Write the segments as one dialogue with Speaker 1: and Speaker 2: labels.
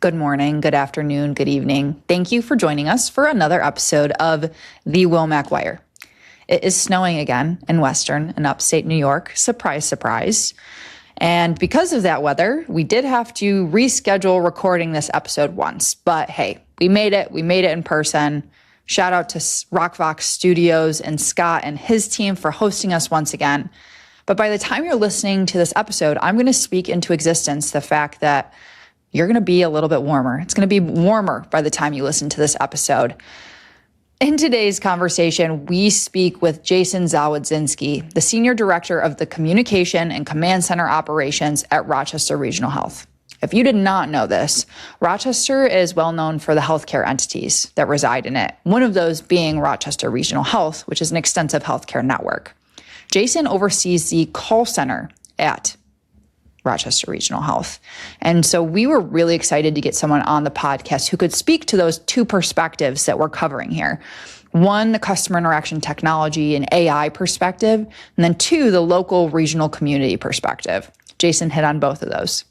Speaker 1: Good morning, good afternoon, good evening. Thank you for joining us for another episode of the Wilmac Wire. It is snowing again in Western and upstate New York. Surprise, surprise. And because of that weather, we did have to reschedule recording this episode once. But hey, we made it. We made it in person. Shout out to Rockvox Studios and Scott and his team for hosting us once again. But by the time you're listening to this episode, I'm going to speak into existence the fact that you're going to be a little bit warmer. It's going to be warmer by the time you listen to this episode. In today's conversation, we speak with Jason Zawodzinski, the Senior Director of the Communication and Command Center Operations at Rochester Regional Health. If you did not know this, Rochester is well known for the healthcare entities that reside in it, one of those being Rochester Regional Health, which is an extensive healthcare network. Jason oversees the call center at Rochester Regional Health. And so we were really excited to get someone on the podcast who could speak to those two perspectives that we're covering here. One, the customer interaction technology and AI perspective, and then two, the local regional community perspective. Jason hit on both of those.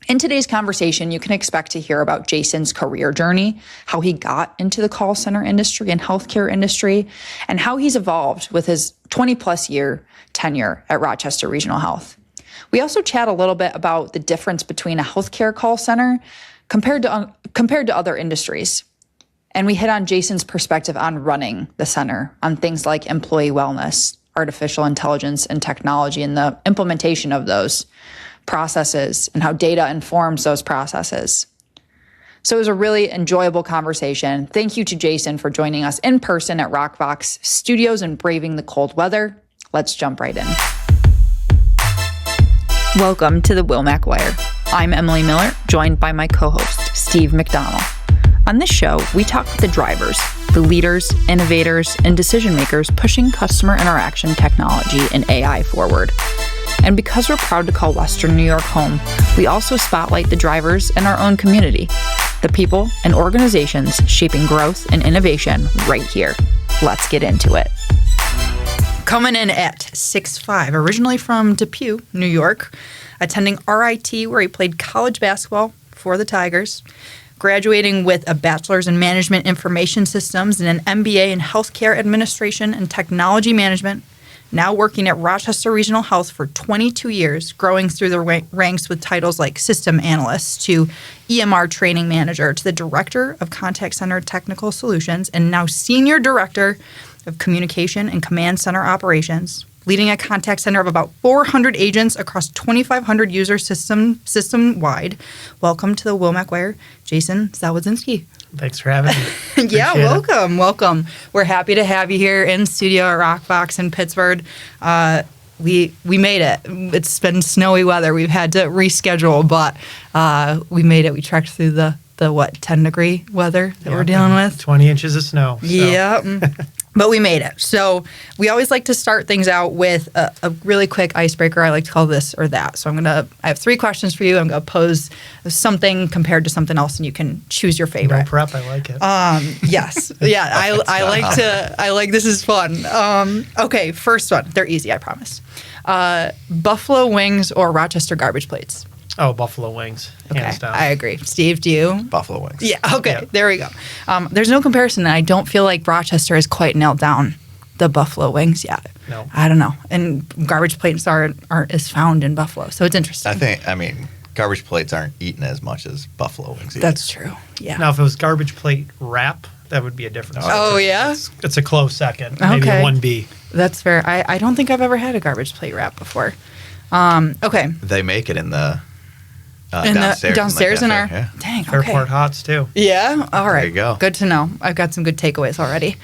Speaker 1: In today's conversation, you can expect to hear about Jason's career journey, how he got into the call center industry and healthcare industry, and how he's evolved with his 20-plus year tenure at Rochester Regional Health. We also chat a little bit about the difference between a healthcare call center compared to other industries. And we hit on Jason's perspective on running the center, on things like employee wellness, artificial intelligence and technology, and the implementation of those processes and how data informs those processes. So it was a really enjoyable conversation. Thank you to Jason for joining us in person at Rockvox Studios and braving the cold weather. Let's jump right in. Welcome to the Wilmac Wire. I'm Emily Miller, joined by my co-host, Steve McDonnell. On this show, we talk with the drivers, the leaders, innovators, and decision makers pushing customer interaction technology and AI forward. And because we're proud to call Western New York home, we also spotlight the drivers in our own community, the people and organizations shaping growth and innovation right here. Let's get into it. Coming in at 6'5", originally from Depew, New York, attending RIT where he played college basketball for the Tigers, graduating with a bachelor's in management information systems and an MBA in healthcare administration and technology management, now working at Rochester Regional Health for 22 years, growing through the ranks with titles like system analyst to EMR training manager to the director of contact center technical solutions and now senior director of communication and command center operations, leading a contact center of about 400 agents across 2,500 users system-wide. Welcome to the Wilmac Wire, Jason Zawodzinski.
Speaker 2: Thanks for having me.
Speaker 1: Yeah, welcome. We're happy to have you here in studio at Rockvox in Pittsburgh. We made it. It's been snowy weather. We've had to reschedule, but we made it. We trekked through the 10-degree weather that we're dealing with.
Speaker 2: 20 inches of snow. So.
Speaker 1: Yeah. But we made it. So we always like to start things out with a really quick icebreaker. I like to call this or that. So I have 3 questions for you. I'm going to pose something compared to something else, and you can choose your favorite.
Speaker 2: No prep. I like it.
Speaker 1: Yes. Yeah. I like this is fun. Okay. First one. They're easy, I promise. Buffalo wings or Rochester garbage plates?
Speaker 2: Oh, buffalo wings, hands down.
Speaker 1: I agree. Steve, do you?
Speaker 3: Buffalo wings.
Speaker 1: Yeah, okay, There we go. There's no comparison, and I don't feel like Rochester has quite nailed down the buffalo wings yet.
Speaker 2: No.
Speaker 1: I don't know. And garbage plates aren't as found in Buffalo, so it's interesting.
Speaker 3: I mean, garbage plates aren't eaten as much as buffalo wings eat.
Speaker 1: That's true, yeah.
Speaker 2: Now, if it was garbage plate wrap, that would be a difference.
Speaker 1: Oh, yeah?
Speaker 2: It's a close second, maybe a 1B.
Speaker 1: That's fair. I don't think I've ever had a garbage plate wrap before. Okay.
Speaker 3: They make it in the...
Speaker 1: downstairs in our dang okay.
Speaker 2: Airport hots too.
Speaker 1: Yeah, all right.
Speaker 3: There you go.
Speaker 1: Good to know. I've got some good takeaways already.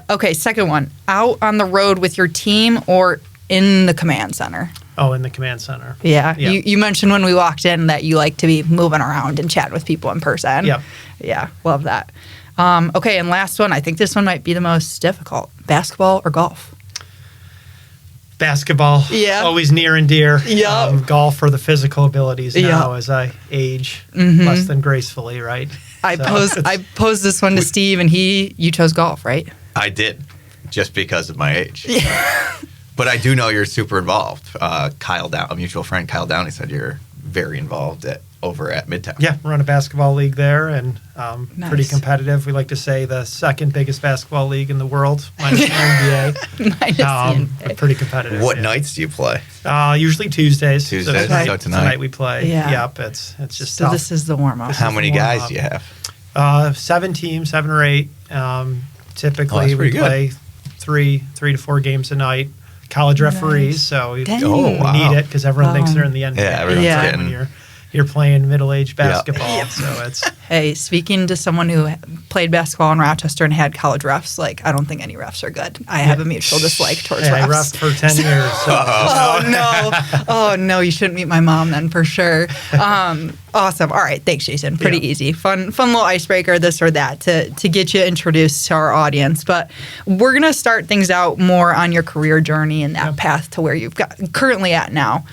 Speaker 1: Okay, second one: out on the road with your team or in the command center?
Speaker 2: Oh, in the command center.
Speaker 1: Yeah.
Speaker 2: Yep.
Speaker 1: You mentioned when we walked in that you like to be moving around and chat with people in person.
Speaker 2: Yep.
Speaker 1: Yeah, love that. Okay, and last one. I think this one might be the most difficult: basketball or golf?
Speaker 2: Basketball, always near and dear.
Speaker 1: Yep.
Speaker 2: Golf for the physical abilities now as I age less than gracefully, right?
Speaker 1: I posed this one to Steve, and you chose golf, right?
Speaker 3: I did, just because of my age. Yeah. But I do know you're super involved. A mutual friend, Kyle Downey, said you're very involved at over at Midtown.
Speaker 2: Yeah, run a basketball league there, and
Speaker 1: Nice.
Speaker 2: pretty competitive. We like to say the second biggest basketball league in the world, minus the NBA.
Speaker 1: Minus the NBA.
Speaker 2: But pretty competitive.
Speaker 3: What
Speaker 2: yeah.
Speaker 3: nights do you play?
Speaker 2: Usually Tuesdays.
Speaker 3: Tuesdays,
Speaker 2: tonight,
Speaker 3: so tonight.
Speaker 2: we play.
Speaker 1: Yeah.
Speaker 2: Yep, it's just
Speaker 1: So
Speaker 2: tough.
Speaker 1: this is the warm-up.
Speaker 3: How many
Speaker 2: warm-up.
Speaker 3: guys do you have?
Speaker 2: 7 teams, 7 or 8. Typically, we
Speaker 3: pretty
Speaker 2: play 3 to 4 games a night. College referees, so we
Speaker 1: Dang.
Speaker 3: Oh, wow.
Speaker 2: need it because everyone thinks
Speaker 1: Wow.
Speaker 2: they're in the NBA.
Speaker 3: Yeah, everyone's
Speaker 1: Yeah.
Speaker 3: getting.
Speaker 2: When you're playing middle-aged basketball, so it's
Speaker 1: Hey, speaking to someone who played basketball in Rochester and had college refs, like, I don't think any refs are good. I have a mutual dislike towards
Speaker 2: Hey, I
Speaker 1: refs.
Speaker 2: refed for 10 years. So
Speaker 1: Oh no! Oh no! You shouldn't meet my mom then for sure. Awesome. All right, thanks, Jason. Pretty
Speaker 2: Yeah.
Speaker 1: easy, fun little icebreaker, this or that, to get you introduced to our audience. But we're gonna start things out more on your career journey and that path to where you've got currently at now.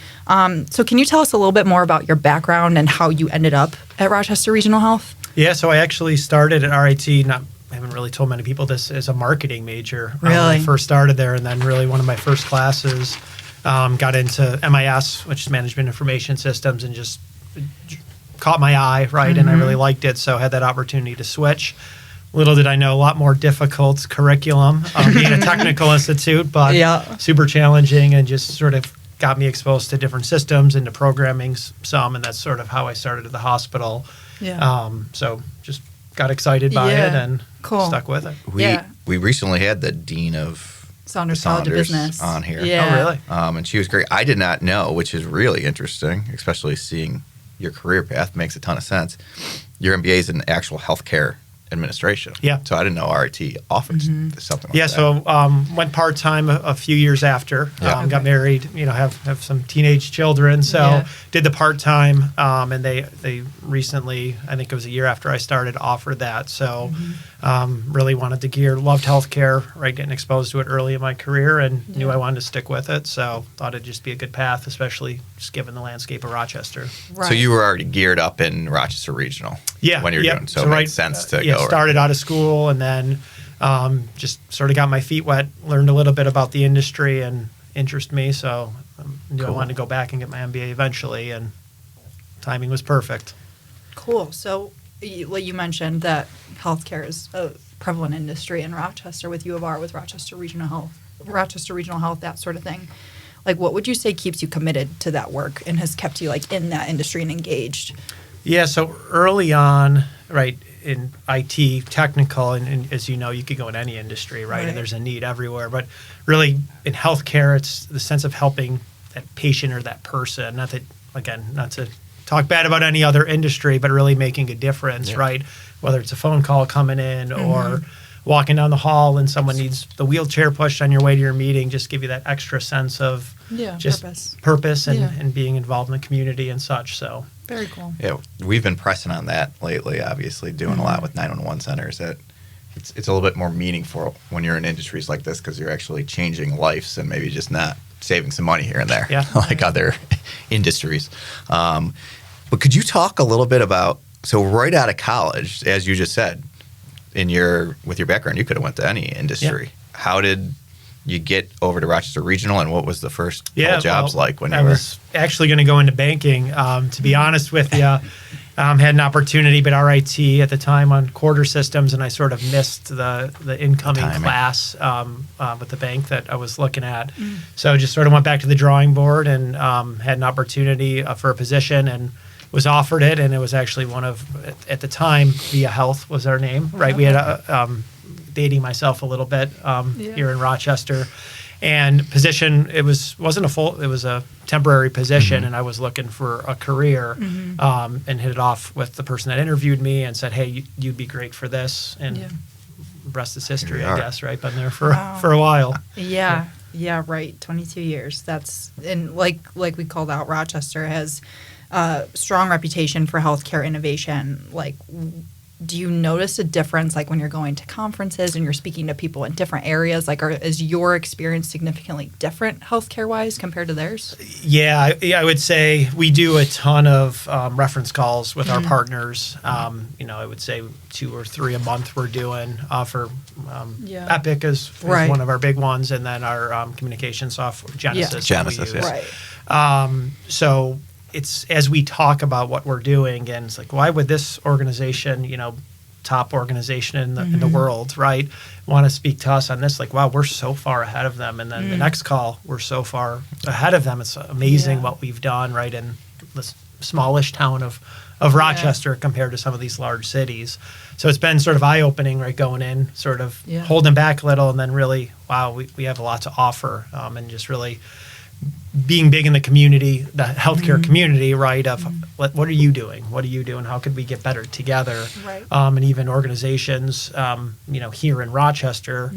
Speaker 1: So can you tell us a little bit more about your background and how you ended up at Rochester Regional Health?
Speaker 2: Yeah, so I actually started at RIT. I haven't really told many people this, as a marketing major. When I
Speaker 1: Really?
Speaker 2: first started there, and then really one of my first classes got into MIS, which is Management Information Systems, and just caught my eye, right? And I really liked it, so I had that opportunity to switch. Little did I know, a lot more difficult curriculum, being a technical institute, but
Speaker 1: Yeah.
Speaker 2: super challenging, and just sort of got me exposed to different systems and to programming some, and that's sort of how I started at the hospital.
Speaker 1: Yeah.
Speaker 2: So just got excited by it
Speaker 1: Yeah.
Speaker 2: and
Speaker 1: Cool.
Speaker 2: stuck with it.
Speaker 1: Yeah.
Speaker 3: We recently had the dean of
Speaker 1: Saunders College of Business
Speaker 3: on here.
Speaker 1: Yeah.
Speaker 2: Oh, really?
Speaker 3: And she was great. I did not know, which is really interesting, especially seeing your career path makes a ton of sense. Your MBA is in actual healthcare administration.
Speaker 2: Yeah.
Speaker 3: So I didn't know RIT offers something like
Speaker 2: Yeah,
Speaker 3: that.
Speaker 2: so went part-time a few years after.
Speaker 3: Yeah.
Speaker 2: Got married, have some teenage children. So
Speaker 1: Yeah.
Speaker 2: did the part-time, and they recently, I think it was a year after I started, offered that. So really wanted to loved healthcare, right, getting exposed to it early in my career, and knew I wanted to stick with it. So thought it'd just be a good path, especially just given the landscape of Rochester.
Speaker 1: Right.
Speaker 3: So you were already geared up in Rochester Regional.
Speaker 2: Yeah,
Speaker 3: When you're
Speaker 2: yep.
Speaker 3: doing so it makes sense to go.
Speaker 2: Started out of school, and then just sort of got my feet wet, learned a little bit about the industry, and interested me. So knew I
Speaker 3: Cool.
Speaker 2: wanted to go back and get my MBA eventually, and timing was perfect.
Speaker 1: Cool. So you mentioned that healthcare is a prevalent industry in Rochester with U of R, with Rochester Regional Health, that sort of thing. Like, what would you say keeps you committed to that work and has kept you like in that industry and engaged?
Speaker 2: Yeah, so early on, right, in IT, technical, and as you know, you could go in any industry, right?
Speaker 1: Right.
Speaker 2: And there's a need everywhere. But really, in healthcare, it's the sense of helping that patient or that person. Not to talk bad about any other industry, but really making a difference, right? Whether it's a phone call coming in or walking down the hall and someone needs the wheelchair pushed on your way to your meeting, just give you that extra sense of purpose and,
Speaker 1: Yeah.
Speaker 2: and being involved in the community and such. So
Speaker 1: Very cool.
Speaker 3: Yeah, we've been pressing on that lately, obviously, doing a lot with 911 centers. That it's a little bit more meaningful when you're in industries like this because you're actually changing lives and maybe just not saving some money here and there, like other industries. But could you talk a little bit about, so right out of college, as you just said, with your background, you could have went to any industry. How did you get over to Rochester Regional, and what was the first couple jobs like when you were?
Speaker 2: I was actually going to go into banking. To be honest with you, had an opportunity, but RIT at the time on quarter systems, and I sort of missed the incoming class with the bank that I was looking at. So just sort of went back to the drawing board and had an opportunity for a position and was offered it, and it was actually one of, at the time, Via Health was our name, right? We had dating myself a little bit here in Rochester, and position, it was a temporary position, and I was looking for a career, and hit it off with the person that interviewed me and said, hey, you'd be great for this, and the rest is history, I guess, right? Been there for a while.
Speaker 1: Yeah, right. 22 years. That's, and like we called out, Rochester has a strong reputation for healthcare innovation. Like, do you notice a difference, like when you're going to conferences and you're speaking to people in different areas? Like, is your experience significantly different healthcare-wise compared to theirs?
Speaker 2: Yeah, I would say we do a ton of reference calls with our partners. I would say 2 or 3 a month we're doing for Epic is one of our big ones, and then our communication software, Genesis.
Speaker 3: Genesis,
Speaker 1: Right.
Speaker 2: So it's as we talk about what we're doing, and it's like, why would this organization, top organization in the world, right, want to speak to us on this? Like, wow, we're so far ahead of them. And then the next call, we're so far ahead of them. It's amazing what we've done, right, in this smallish town of Rochester compared to some of these large cities. So it's been sort of eye-opening, right, going in, sort of holding back a little, and then really, wow, we have a lot to offer, and just really being big in the community, the healthcare community, right, of what are you doing? What are you doing? How could we get better together?
Speaker 1: Right.
Speaker 2: And even organizations, here in Rochester,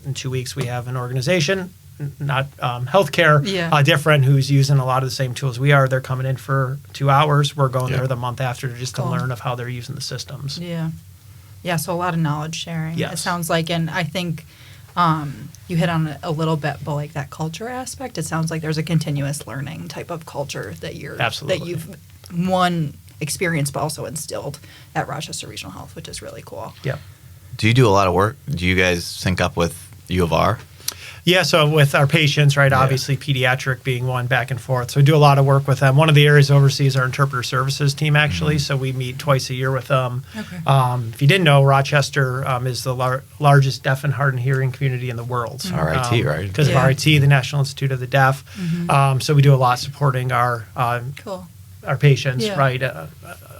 Speaker 2: in 2 weeks we have an organization, not healthcare, different, who's using a lot of the same tools we are. They're coming in for 2 hours. We're going there the month after just to learn of how they're using the systems.
Speaker 4: Yeah, so a lot of knowledge sharing.
Speaker 2: Yes.
Speaker 4: It sounds like, and I think you hit on it a little bit, but like that culture aspect, it sounds like there's a continuous learning type of culture that you've experienced, but also instilled at Rochester Regional Health, which is really cool.
Speaker 2: Yeah.
Speaker 3: Do you do a lot of work? Do you guys sync up with U of R?
Speaker 2: Yeah, so with our patients, right, obviously pediatric being one, back and forth. So we do a lot of work with them. One of the areas oversees our interpreter services team, actually. So we meet twice a year with them.
Speaker 4: Okay.
Speaker 2: If you didn't know, Rochester is the largest deaf and hard and hearing community in the world.
Speaker 3: RIT, right?
Speaker 2: Because of RIT, the National Institute of the Deaf. So we do a lot supporting our patients, right,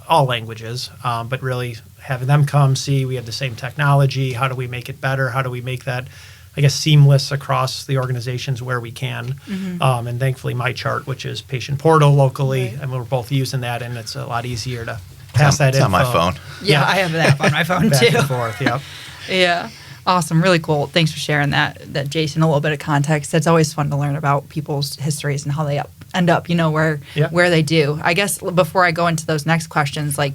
Speaker 2: all languages, but really having them come see we have the same technology. How do we make it better? How do we make that, I guess, seamless across the organizations where we can? And thankfully MyChart, which is patient portal locally, and we're both using that, and it's a lot easier to pass that info.
Speaker 3: It's on my phone.
Speaker 4: Yeah, I have that on my phone
Speaker 2: back
Speaker 4: too.
Speaker 2: and forth,
Speaker 4: Yeah. Awesome. Really cool. Thanks for sharing that, Jason, a little bit of context. It's always fun to learn about people's histories and how they end up, where they do. I guess before I go into those next questions, like,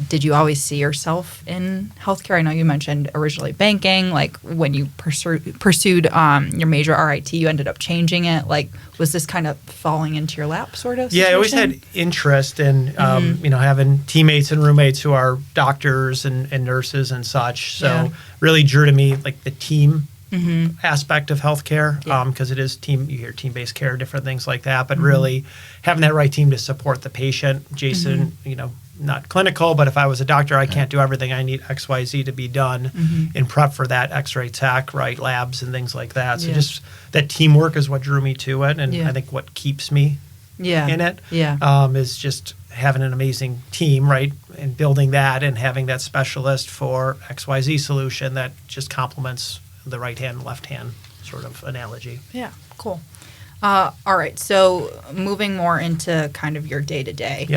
Speaker 4: did you always see yourself in healthcare? I know you mentioned originally banking. Like, when you pursued your major RIT, you ended up changing it. Like, was this kind of falling into your lap sort of situation?
Speaker 2: Yeah, I always had interest in, having teammates and roommates who are doctors and nurses and such. So really drew to me, like, the team aspect of healthcare, because it is you hear team-based care, different things like that. But really having that right team to support the patient. Jason, not clinical, but if I was a doctor, I can't do everything. I need XYZ to be done in prep for that X-ray tech, right, labs and things like that. So just that teamwork is what drew me to it, and I think what keeps me in it is just having an amazing team, right, and building that and having that specialist for XYZ solution that just complements the right hand, left hand sort of analogy.
Speaker 4: Yeah, cool. All right, so moving more into kind of your day-to-day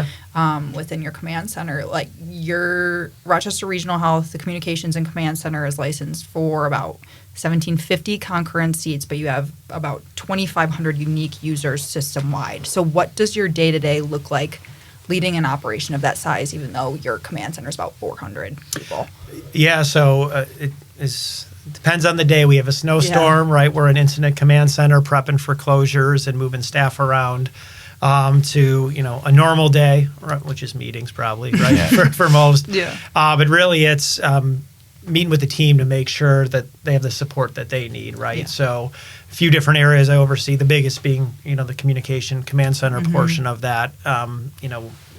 Speaker 4: within your command center, like your Rochester Regional Health, the Communications and Command Center is licensed for about 1,750 concurrent seats, but you have about 2,500 unique users system-wide. So what does your day-to-day look like leading an operation of that size, even though your command center is about 400 people?
Speaker 2: Yeah, so it depends on the day. We have a snowstorm, right? We're an incident command center prepping for closures and moving staff around to, a normal day, which is meetings probably, right, for most. But really it's meeting with the team to make sure that they have the support that they need, right? So a few different areas I oversee, the biggest being, the communication command center portion of that.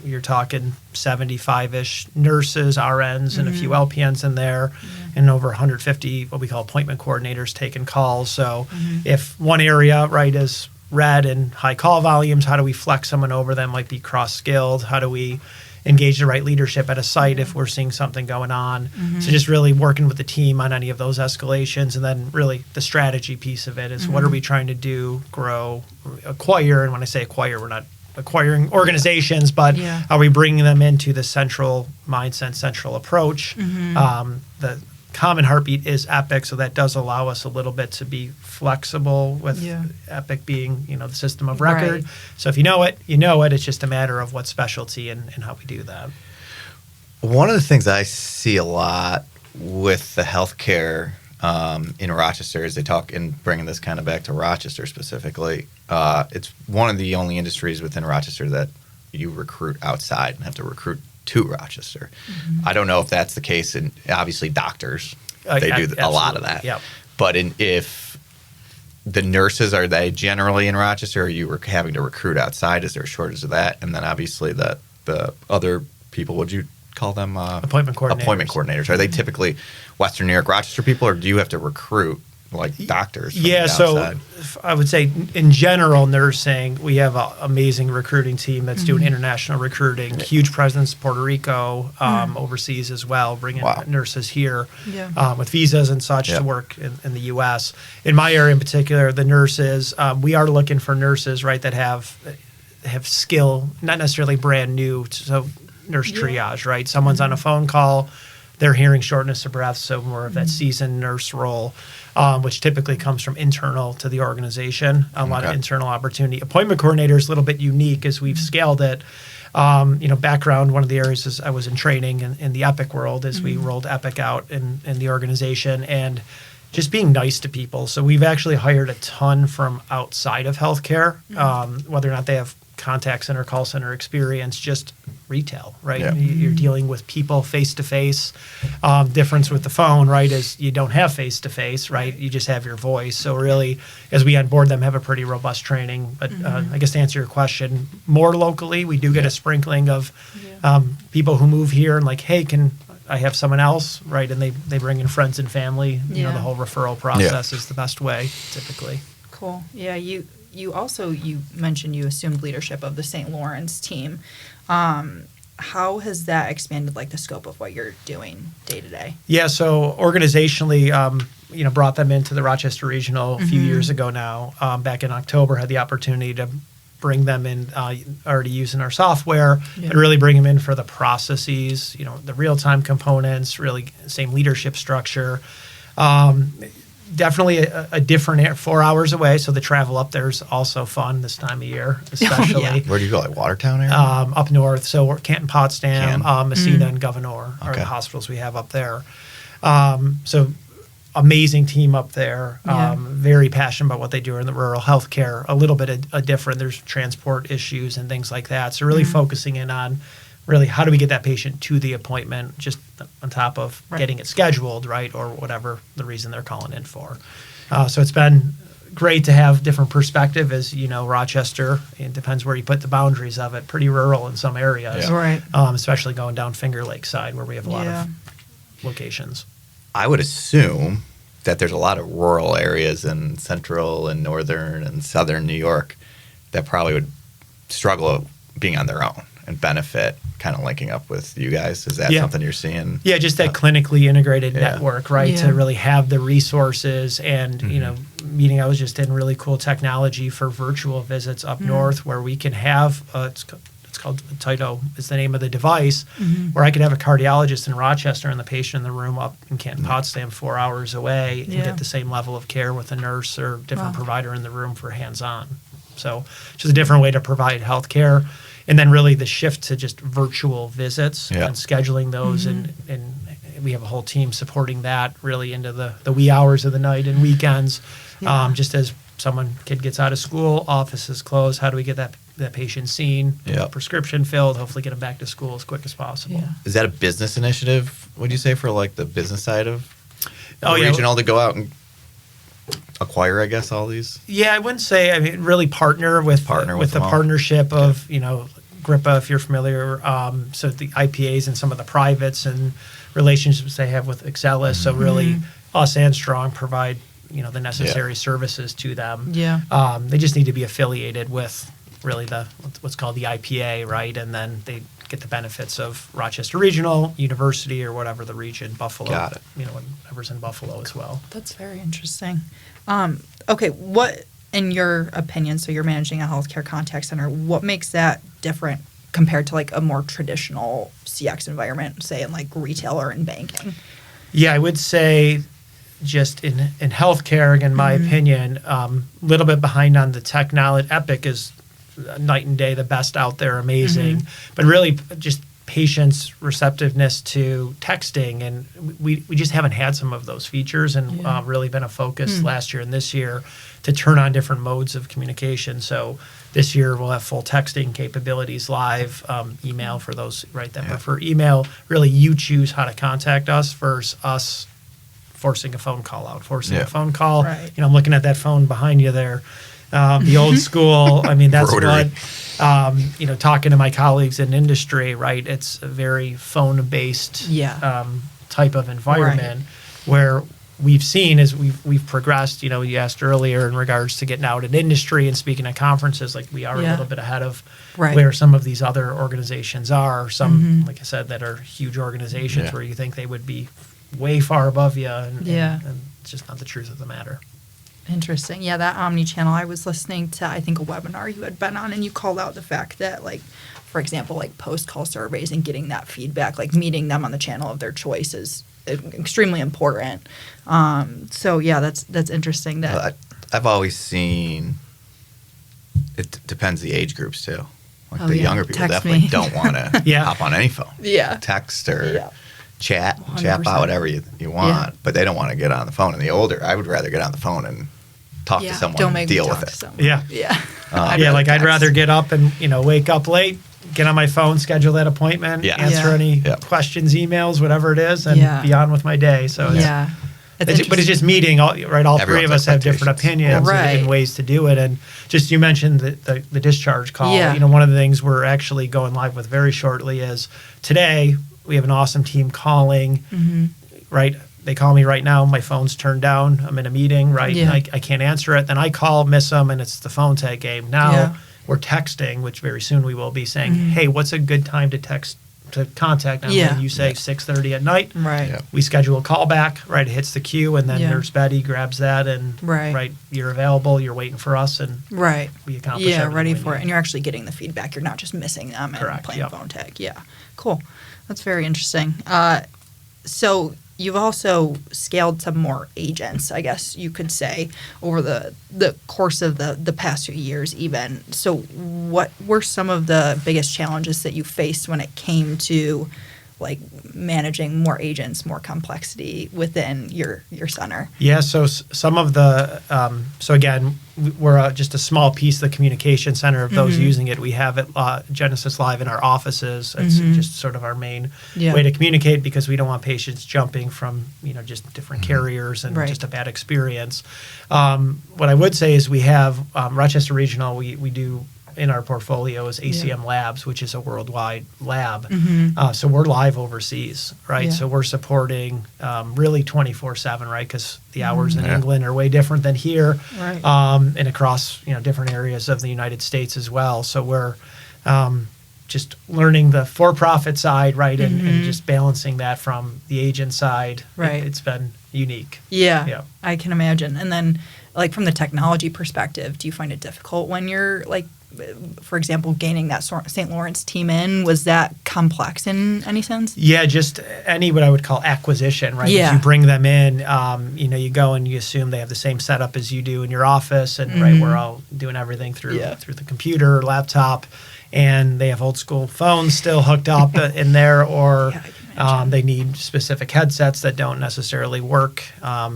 Speaker 2: You're talking 75-ish nurses, RNs, and a few LPNs in there, and over 150 what we call appointment coordinators taking calls. So if one area, right, is red and high call volumes, how do we flex someone over them, might be cross-skilled? How do we engage the right leadership at a site if we're seeing something going on? So just really working with the team on any of those escalations, and then really the strategy piece of it is what are we trying to do, grow, acquire, and when I say acquire, we're not acquiring organizations, but are we bringing them into the central mindset, central approach? The common heartbeat is Epic, so that does allow us a little bit to be flexible with Epic being, the system of record. So if you know it, you know it. It's just a matter of what specialty and how we do that.
Speaker 3: One of the things I see a lot with the healthcare in Rochester is they talk, and bringing this kind of back to Rochester specifically, it's one of the only industries within Rochester that you recruit outside and have to recruit to Rochester. I don't know if that's the case in, obviously, doctors. They do a lot of that. But if the nurses, are they generally in Rochester, or are you having to recruit outside? Is there a shortage of that? And then obviously the other people, would you call them?
Speaker 2: Appointment coordinators.
Speaker 3: Appointment coordinators. Are they typically Western New York, Rochester people, or do you have to recruit like doctors?
Speaker 2: Yeah, so I would say in general, nursing, we have an amazing recruiting team that's doing international recruiting, huge presence in Puerto Rico, overseas as well, bringing nurses here with visas and such to work in the U.S. In my area in particular, the nurses, we are looking for nurses, right, that have skill, not necessarily brand new, so nurse triage, right? Someone's on a phone call, they're hearing shortness of breath, so more of that seasoned nurse role, which typically comes from internal to the organization, a lot of internal opportunity. Appointment coordinator is a little bit unique as we've scaled it. Background, one of the areas is I was in training in the Epic world as we rolled Epic out in the organization, and just being nice to people. So we've actually hired a ton from outside of healthcare, whether or not they have contact center, call center experience, just retail, right?
Speaker 3: Yeah.
Speaker 2: You're dealing with people face to face. Difference with the phone, right, is you don't have face to face, right? You just have your voice. So really, as we onboard them, have a pretty robust training. But I guess to answer your question, more locally, we do get a sprinkling of people who move here and like, hey, can I have someone else, right? And they bring in friends and family. You know, the whole referral process is the best way, typically.
Speaker 4: Cool. Yeah, you mentioned you assumed leadership of the St. Lawrence team. How has that expanded like the scope of what you're doing day to day? Yeah, so organizationally, brought them into the Rochester Regional a few years ago now. Back in October, had the opportunity to bring them in, already using our software, and really bring them in for the processes, the real-time components, really same leadership structure. Definitely a different 4 hours away, so the travel up there is also fun this time of year, especially.
Speaker 3: Where do you go, like Watertown area?
Speaker 2: Up north, so we're Canton, Potsdam, Messina, and Governor are the hospitals we have up there. So amazing team up there, very passionate about what they do in the rural healthcare, a little bit different. There's transport issues and things like that, so really focusing in on really how do we get that patient to the appointment, just on top of getting it scheduled, right, or whatever the reason they're calling in for. So it's been great to have different perspective. As you know, Rochester, it depends where you put the boundaries of it, pretty rural in some areas, especially going down Finger Lake side where we have a lot of locations.
Speaker 3: I would assume that there's a lot of rural areas in central and northern and southern New York that probably would struggle being on their own and benefit kind of linking up with you guys. Is that something you're seeing? Yeah,
Speaker 2: just that clinically integrated network, right? To really have the resources and, meeting I was just in, really cool technology for virtual visits up north where we can have, it's called Tyto is the name of the device, where I could have a cardiologist in Rochester and the patient in the room up in Canton, Potsdam, 4 hours away and get the same level of care with a nurse or different provider in the room for hands-on. So just a different way to provide health care. And then really the shift to just virtual visits and scheduling those. And we have a whole team supporting that really into the wee hours of the night and weekends. Just as kid gets out of school, office is closed, how do we get that patient seen, prescription filled, hopefully get them back to school as quick as possible.
Speaker 3: Is that a business initiative, would you say, for like the business side of the regional to go out and acquire, I guess, all these? Yeah,
Speaker 2: I wouldn't say. I mean, really partner with the partnership of GRIPA, if you're familiar. So the IPAs and some of the privates and relationships they have with Excelis. So really, us and Strong provide the necessary services to them. They just need to be affiliated with really what's called the IPA, right? And then they get the benefits of Rochester Regional, University, or whatever the region, Buffalo.
Speaker 3: Got it.
Speaker 2: Whatever's in Buffalo as well.
Speaker 4: That's very interesting. Okay, what, in your opinion, so you're managing a healthcare contact center, what makes that different compared to like a more traditional CX environment, say in like retail or in banking?
Speaker 2: Yeah, I would say just in healthcare, again, my opinion, little bit behind on the technology. Epic is night and day, the best out there, amazing. But really just patients' receptiveness to texting, and we just haven't had some of those features, and really been a focus last year and this year to turn on different modes of communication. So this year we'll have full texting capabilities live, email for those that prefer email. Really, you choose how to contact us versus us forcing a phone call out, forcing a phone call.
Speaker 4: Right.
Speaker 2: I'm looking at that phone behind you there. The old school, I mean, that's
Speaker 3: Rotary.
Speaker 2: what, talking to my colleagues in industry, right? It's a very phone-based type of environment where we've seen as we've progressed. You asked earlier in regards to getting out in industry and speaking at conferences, like we are a little bit ahead of where some of these other organizations are. Some, like I said, that are huge organizations where you think they would be way far above you, and it's just not the truth of the matter.
Speaker 4: Interesting. Yeah, that Omnichannel, I was listening to, I think, a webinar you had been on, and you called out the fact that, like, for example, like post-call surveys and getting that feedback, like meeting them on the channel of their choice is extremely important. So, yeah, that's interesting. That
Speaker 3: I've always seen, it depends the age groups, too. Like the younger people definitely don't want to hop on any phone. Text or chat
Speaker 4: 100%.
Speaker 3: about whatever you want, but they don't want to get on the phone. And the older, I would rather get on the phone and talk to someone
Speaker 4: don't
Speaker 3: and
Speaker 4: make
Speaker 3: deal
Speaker 4: me
Speaker 3: with
Speaker 4: talk
Speaker 3: it.
Speaker 4: to someone.
Speaker 2: Yeah.
Speaker 4: I'd
Speaker 2: I'd rather get up and, wake up late, get on my phone, schedule that appointment, answer any questions, emails, whatever it is, and be on with my day. So but it's just meeting, all three of us have different opinions and ways to do it. And just, you mentioned the discharge call. One of the things we're actually going live with very shortly is today we have an awesome team calling, right? They call me right now, my phone's turned down, I'm in a meeting, right?
Speaker 4: Yeah.
Speaker 2: I can't answer it. Then I call, miss them, and it's the phone tag game. Now we're texting, which very soon we will be saying, hey, what's a good time to contact them? And you say 6:30 at night.
Speaker 4: Right.
Speaker 3: Yeah.
Speaker 2: We schedule a call back, right? It hits the queue, and then Nurse Betty grabs that, and you're available, you're waiting for us, and we accomplish everything
Speaker 4: ready
Speaker 2: we
Speaker 4: for it.
Speaker 2: need.
Speaker 4: And you're actually getting the feedback. You're not just missing them and playing phone tag. Yeah. Cool. That's very interesting. So you've also scaled some more agents, I guess you could say, over the course of the past few years even. So what were some of the biggest challenges that you faced when it came to like managing more agents, more complexity within your center?
Speaker 2: Yeah, so some of the, so again, we're just a small piece of the communication center of those using it. We have it Genesis Live in our offices. It's just sort of our main way to communicate, because we don't want patients jumping from, just different carriers and just a bad experience. What I would say is we have Rochester Regional, we do in our portfolio is ACM Labs, which is a worldwide lab. So we're live overseas, right?
Speaker 4: Yeah.
Speaker 2: So we're supporting really 24/7, right? Because the hours in England are way different than here, and across different areas of the United States as well. So we're just learning the for-profit side, right, and just balancing that from the agent side.
Speaker 4: Right.
Speaker 2: It's been unique.
Speaker 4: Yeah, I can imagine. And then, like, from the technology perspective, do you find it difficult when you're, like, for example, gaining that St. Lawrence team in? Was that complex in any sense?
Speaker 2: Yeah, just any what I would call acquisition, right?
Speaker 4: Yeah.
Speaker 2: As you bring them in, you go and you assume they have the same setup as you do in your office, and right, we're all doing everything through the computer, laptop, and they have old school phones still hooked up in there, or they need specific headsets that don't necessarily work.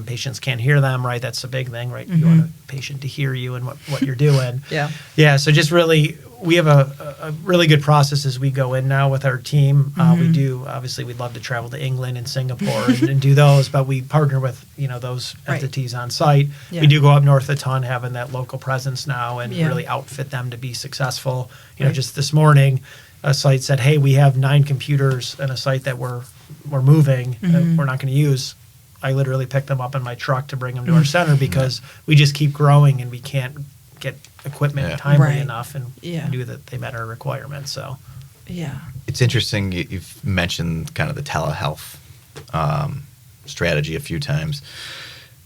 Speaker 2: Patients can't hear them, right? That's a big thing, right? You want a patient to hear you and what you're doing. Yeah. So just really, we have a really good process as we go in now with our team. We do, obviously, we'd love to travel to England and Singapore and do those, but we partner with, those entities on site. We do go up north a ton, having that local presence now, and really outfit them to be successful. Just this morning, a site said, hey, we have 9 computers and a site that we're moving, we're not going to use. I literally picked them up in my truck to bring them to our center, because we just keep growing and we can't get equipment timely enough, and knew that they met our requirements. So
Speaker 3: it's interesting you've mentioned kind of the telehealth strategy a few times,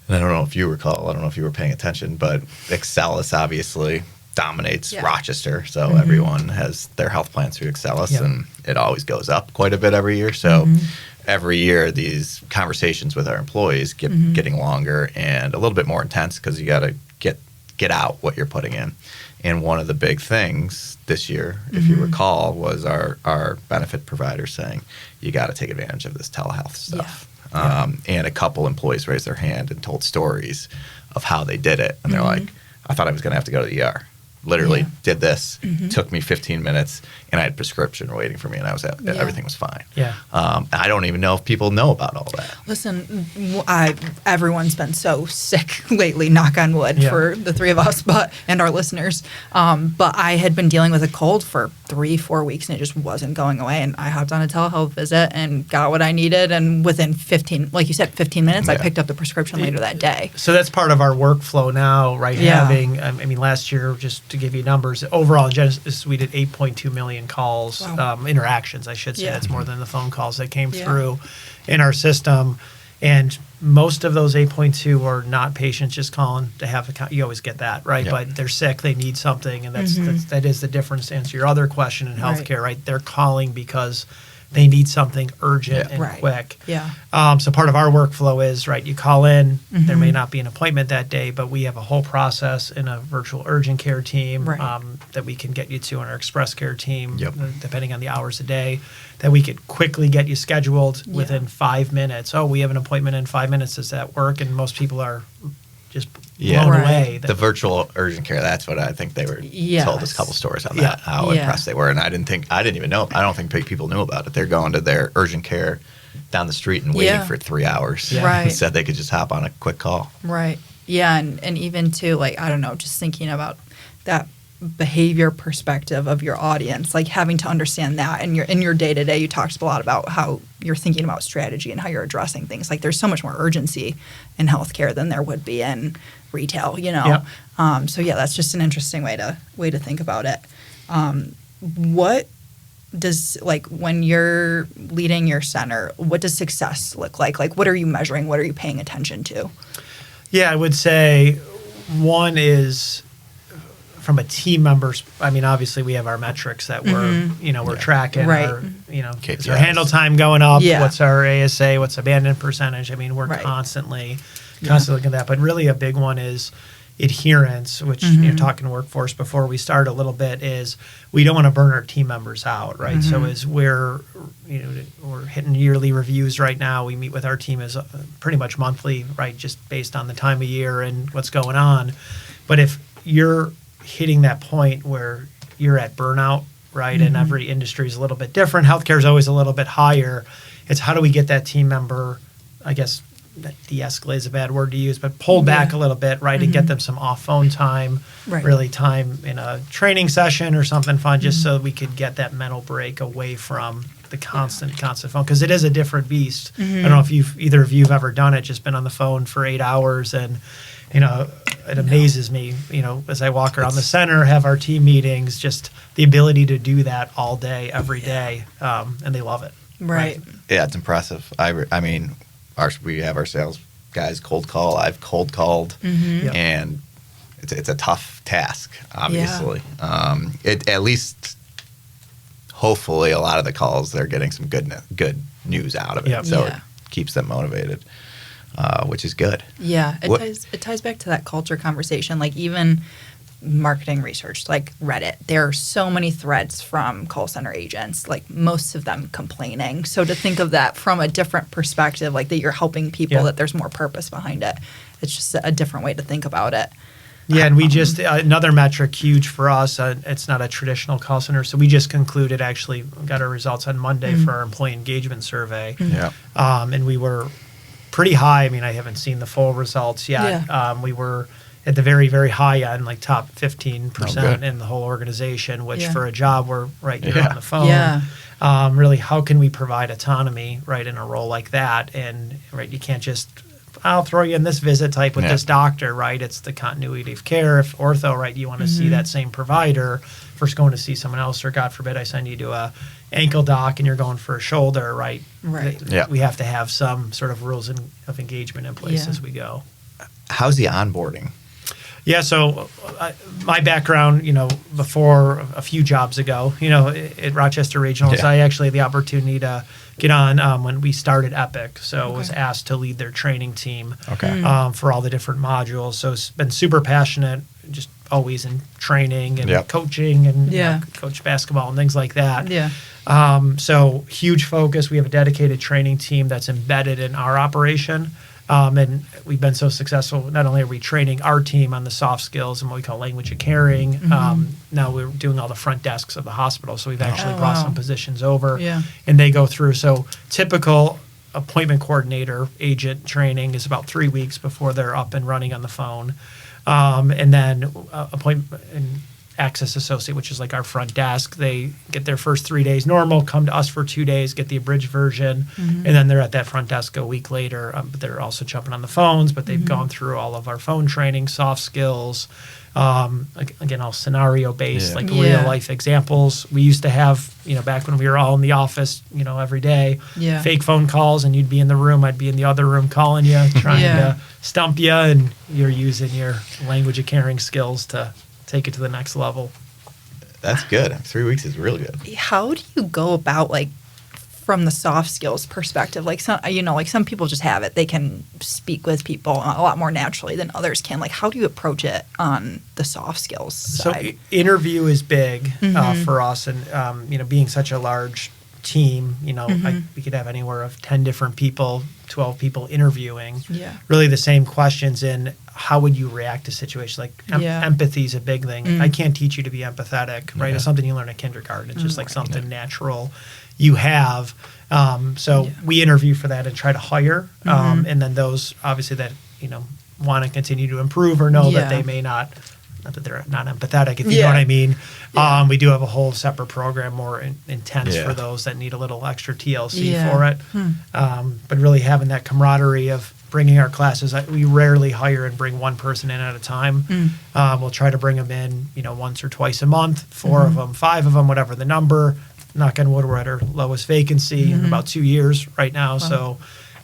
Speaker 3: and I don't know if you recall, I don't know if you were paying attention, but Excellus obviously dominates Rochester, so everyone has their health plan through Excellus, and it always goes up quite a bit every year. So every year these conversations with our employees getting longer and a little bit more intense, because you got to get out what you're putting in. And one of the big things this year, if you recall, was our benefit provider saying, you got to take advantage of this telehealth stuff. And a couple employees raised their hand and told stories of how they did it. And they're like, I thought I was going to have to go to the ER. literally did this, took me 15 minutes, and I had prescription waiting for me, and everything was fine.
Speaker 2: Yeah.
Speaker 3: I don't even know if people know about all that.
Speaker 4: Listen, everyone's been so sick lately, knock on wood, for the three of us and our listeners. But I had been dealing with a cold for 3-4 weeks, and it just wasn't going away. And I hopped on a telehealth visit and got what I needed. And within 15 minutes, I picked up the prescription later that day.
Speaker 2: So that's part of our workflow now, right? Having, I mean, last year, just to give you numbers, overall in Genesis, we did 8.2 million calls, interactions, I should say. That's more than the phone calls that came through in our system. And most of those 8.2 are not patients just calling to have you always get that, right? But they're sick, they need something, and that is the difference to answer your other question in healthcare, right? They're calling because they need something urgent and quick. So part of our workflow is, right, you call in, there may not be an appointment that day, but we have a whole process in a virtual urgent care team that we can get you to in our express care team, depending on the hours a day, that we could quickly get you scheduled within 5 minutes. Oh, we have an appointment in 5 minutes. Does that work? And most people are just blown away.
Speaker 3: The virtual urgent care, that's what I think they were told us a couple stories on that, how impressed they were. And I didn't even know, I don't think people knew about it. They're going to their urgent care down the street and waiting for 3 hours. Instead they could just hop on a quick call.
Speaker 4: Yeah, and even too, like, I don't know, just thinking about that behavior perspective of your audience, like having to understand that in your day-to-day. You talked a lot about how you're thinking about strategy and how you're addressing things. Like, there's so much more urgency in healthcare than there would be in retail, you know. So that's just an interesting way to think about it. What does, like, when you're leading your center, what does success look like? Like, what are you measuring? What are you paying attention to?
Speaker 2: Yeah, I would say one is from a team member's, I mean, obviously we have our metrics that we're tracking. Our, is our handle time going up? What's our ASA? What's abandoned percentage? I mean, we're constantly looking at that. But really a big one is adherence, which, talking workforce before we start a little bit, is we don't want to burn our team members out, right? So as we're hitting yearly reviews right now, we meet with our team as pretty much monthly, right? Just based on the time of year and what's going on. But if you're hitting that point where you're at burnout, right? And every industry is a little bit different. Healthcare is always a little bit higher. It's how do we get that team member, I guess, de-escalate is a bad word to use, but pull back a little bit, right? And get them some off phone time, really time in a training session or something fun, just so we could get that mental break away from the constant phone. Because it is a different beast. I don't know if either of you have ever done it, just been on the phone for 8 hours, and it amazes me, as I walk around the center, have our team meetings, just the ability to do that all day, every day, and they love it.
Speaker 4: Right.
Speaker 3: Yeah, it's impressive. I mean, we have our sales guys cold call. I've cold called, and it's a tough task, obviously. It at least, hopefully, a lot of the calls, they're getting some good news out of it, so it keeps them motivated. Which is good. Yeah,
Speaker 4: it ties back to that culture conversation. Like, even marketing research, like Reddit, there are so many threads from call center agents, like most of them complaining. So to think of that from a different perspective, like that you're helping people, that there's more purpose behind it, it's just a different way to think about it.
Speaker 2: Yeah, and we just, another metric huge for us, it's not a traditional call center, so we just concluded, actually got our results on Monday for our employee engagement survey. And we were pretty high. I mean, I haven't seen the full results yet. We were at the very, very high end, like top 15% in the whole organization, which for a job where, you're on the phone. Really, how can we provide autonomy, right, in a role like that? And, you can't just, I'll throw you in this visit type with this doctor, right? It's the continuity of care. If ortho, right, you want to see that same provider versus going to see someone else, or God forbid I send you to a ankle doc and you're going for a shoulder, right? We have to have some sort of rules of engagement in place as we go.
Speaker 3: How's the onboarding?
Speaker 2: Yeah, so my background, before a few jobs ago, at Rochester Regional, so I actually had the opportunity to get on when we started Epic. So I was asked to lead their training team for all the different modules. So it's been super passionate, just always in training and coaching and coach basketball and things like that. So huge focus. We have a dedicated training team that's embedded in our operation. And we've been so successful. Not only are we training our team on the soft skills and what we call language of caring, now we're doing all the front desks of the hospital. So we've actually brought some positions over, and they go through. So typical appointment coordinator agent training is about 3 weeks before they're up and running on the phone. And then appointment and access associate, which is like our front desk, they get their first 3 days normal, come to us for 2 days, get the abridged version, and then they're at that front desk a week later. But they're also jumping on the phones, but they've gone through all of our phone training, soft skills, again, all scenario based, like real life examples. We used to have, back when we were all in the office, every day, fake phone calls, and you'd be in the room, I'd be in the other room calling you, trying to stump you, and you're using your language of caring skills to take it to the next level.
Speaker 3: That's good. 3 weeks is really good.
Speaker 4: How do you go about, like, from the soft skills perspective? Like, some people just have it. They can speak with people a lot more naturally than others can. Like, how do you approach it on the soft skills side?
Speaker 2: So interview is big for us, and being such a large team, we could have anywhere of 10 different people, 12 people interviewing. Really the same questions in how would you react to situations. Like empathy is a big thing. I can't teach you to be empathetic, right? It's something you learn in kindergarten. It's just like something natural you have. So we interview for that and try to hire. And then those obviously that, want to continue to improve or know that they may not that they're not empathetic, if you know what I mean. We do have a whole separate program, more intense for those that need a little extra TLC for it. But really having that camaraderie of bringing our classes, we rarely hire and bring one person in at a time. We'll try to bring them in, once or twice a month, 4 of them, 5 of them, whatever the number. Knock on wood, we're at our lowest vacancy in about 2 years right now. So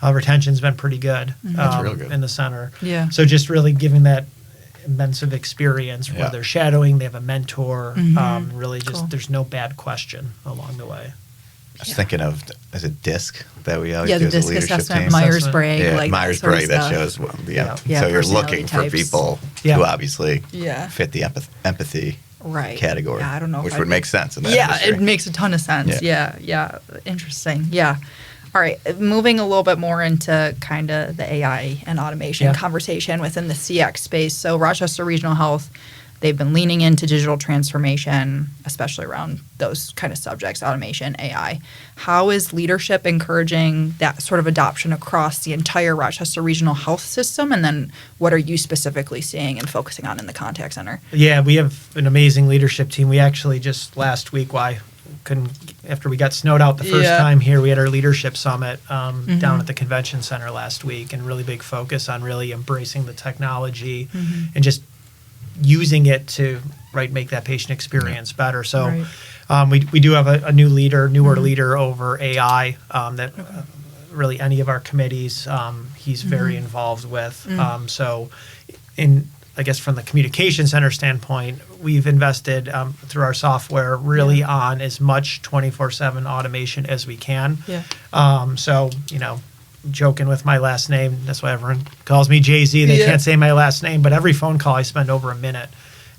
Speaker 2: retention's been pretty good,
Speaker 3: That's real good
Speaker 2: in the center. So just really giving that immense experience where they're shadowing, they have a mentor, really just there's no bad question along the way.
Speaker 3: I was thinking of, as a DISC that we always
Speaker 4: the
Speaker 3: do as a
Speaker 4: DISC
Speaker 3: leadership
Speaker 4: assessment,
Speaker 3: team.
Speaker 4: Myers-Briggs.
Speaker 3: Like Myers-Briggs, that shows, so you're looking for people who obviously fit the empathy category,
Speaker 4: I don't know
Speaker 3: which would make sense in that industry.
Speaker 4: It makes a ton of sense. Interesting. All right, moving a little bit more into kind of the AI and automation conversation within the CX space. So Rochester Regional Health, they've been leaning into digital transformation, especially around those kind of subjects, automation, AI. How is leadership encouraging that sort of adoption across the entire Rochester Regional Health system? And then what are you specifically seeing and focusing on in the contact center?
Speaker 2: Yeah, we have an amazing leadership team. We actually just last week, after we got snowed out the first time here, we had our leadership summit down at the convention center last week, and really big focus on really embracing the technology and just using it to make that patient experience better. So we do have a newer leader over AI that really any of our committees he's very involved with. So I guess from the communication center standpoint, we've invested through our software really on as much 24/7 automation as we can. So, joking with my last name, that's why everyone calls me Jay-Z. They can't say my last name, but every phone call I spend over a minute.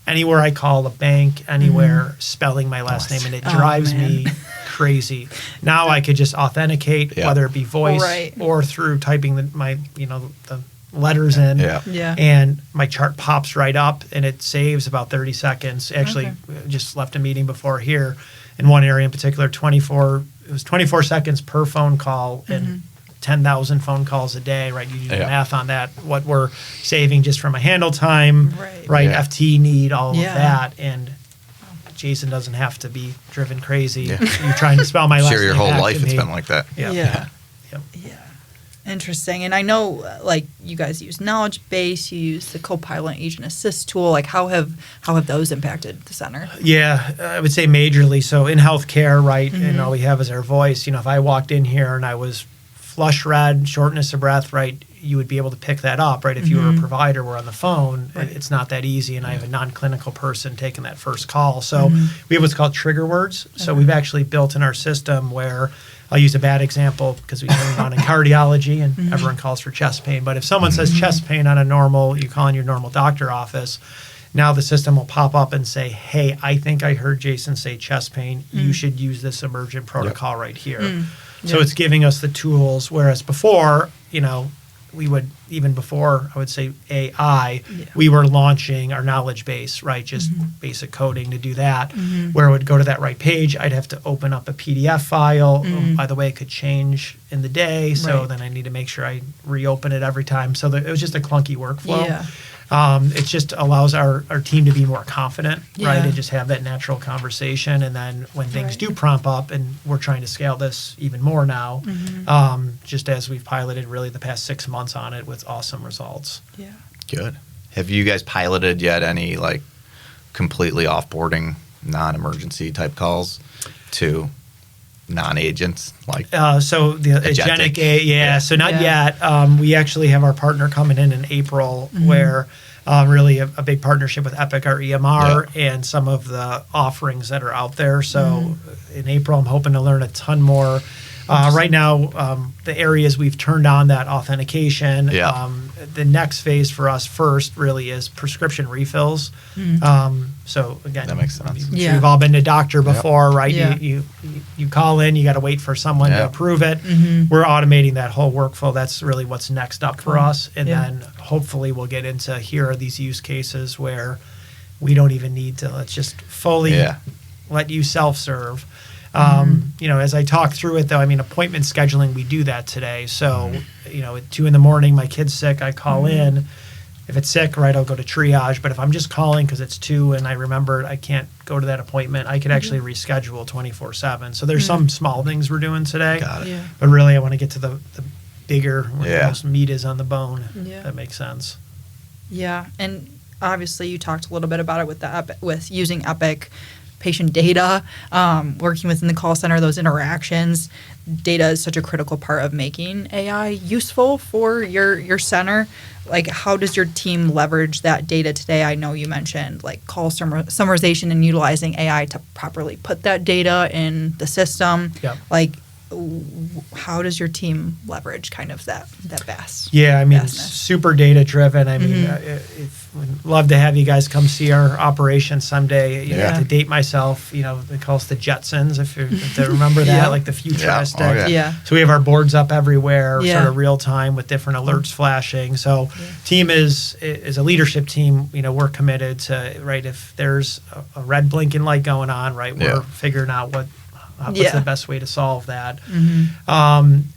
Speaker 2: Anywhere I call a bank, anywhere, spelling my last name, and it drives me crazy. Now I could just authenticate, whether it be voice or through typing the letters in, and my chart pops right up, and it saves about 30 seconds. Actually, just left a meeting before here in one area in particular. 24 seconds per phone call, and 10,000 phone calls a day. Right, you do the math on that. What we're saving just from a handle time, FT need, all of that, and Jason doesn't have to be driven crazy. You're trying to spell my last name.
Speaker 3: Your whole life it's been like that.
Speaker 4: Interesting. And I know, you guys use knowledge base, you use the Copilot Agent Assist tool. Like, how have those impacted the center? Yeah,
Speaker 2: I would say majorly. So in healthcare, and all we have is our voice. If I walked in here and I was flush red, shortness of breath, you would be able to pick that up, If you were a provider, we're on the phone, it's not that easy. And I have a non-clinical person taking that first call. So we have what's called trigger words. So we've actually built in our system where, I'll use a bad example because we turn it on in cardiology and everyone calls for chest pain. But if someone says chest pain on you call in your normal doctor office, now the system will pop up and say, hey, I think I heard Jason say chest pain. You should use this emergent protocol right here. So it's giving us the tools, whereas before, we would, even before I would say AI, we were launching our knowledge base, right? Just basic coding to do that, where it would go to that right page. I'd have to open up a PDF file. By the way, it could change in the day. So then I need to make sure I reopen it every time. So it was just a clunky workflow.
Speaker 4: Yeah.
Speaker 2: It just allows our team to be more confident, right? And just have that natural conversation. And then when things do prompt up, and we're trying to scale this even more now, just as we've piloted really the past 6 months on it with awesome results.
Speaker 4: Yeah.
Speaker 3: Good. Have you guys piloted yet any like completely offboarding, non-emergency type calls to non-agents like
Speaker 2: so the agentic AI, so not yet. We actually have our partner coming in April where really a big partnership with Epic, our EMR, and some of the offerings that are out there. So in April, I'm hoping to learn a ton more. Right now, the areas we've turned on that authentication. The next phase for us first really is prescription refills. So again,
Speaker 3: that makes sense.
Speaker 2: We've all been to doctor before, right? You call in, you got to wait for someone to approve it. We're automating that whole workflow. That's really what's next up for us. And then hopefully we'll get into here are these use cases where we don't even need to, let's just fully let you self-serve. As I talk through it, though, I mean, appointment scheduling, we do that today. So, at 2 a.m, my kid's sick, I call in. If it's sick, right, I'll go to triage. But if I'm just calling because it's 2 and I remembered I can't go to that appointment, I could actually reschedule 24/7. So there's some small things we're doing today.
Speaker 3: Got it.
Speaker 2: But really, I want to get to the bigger, where the most meat is on the bone. That makes sense.
Speaker 4: Yeah, and obviously you talked a little bit about it with using Epic. Patient data, working within the call center, those interactions. Data is such a critical part of making AI useful for your center. Like, how does your team leverage that data today? I know you mentioned like call summarization and utilizing AI to properly put that data in the system. Like, how does your team leverage kind of that vast?
Speaker 2: Yeah, I mean, super data driven. I mean, we'd love to have you guys come see our operation someday. To date myself, they call us the Jetsons, if you remember that, like the futuristic. So we have our boards up everywhere, sort of real time with different alerts flashing. So team is a leadership team. We're committed to, right, if there's a red blinking light going on, right, we're figuring out what's the best way to solve that.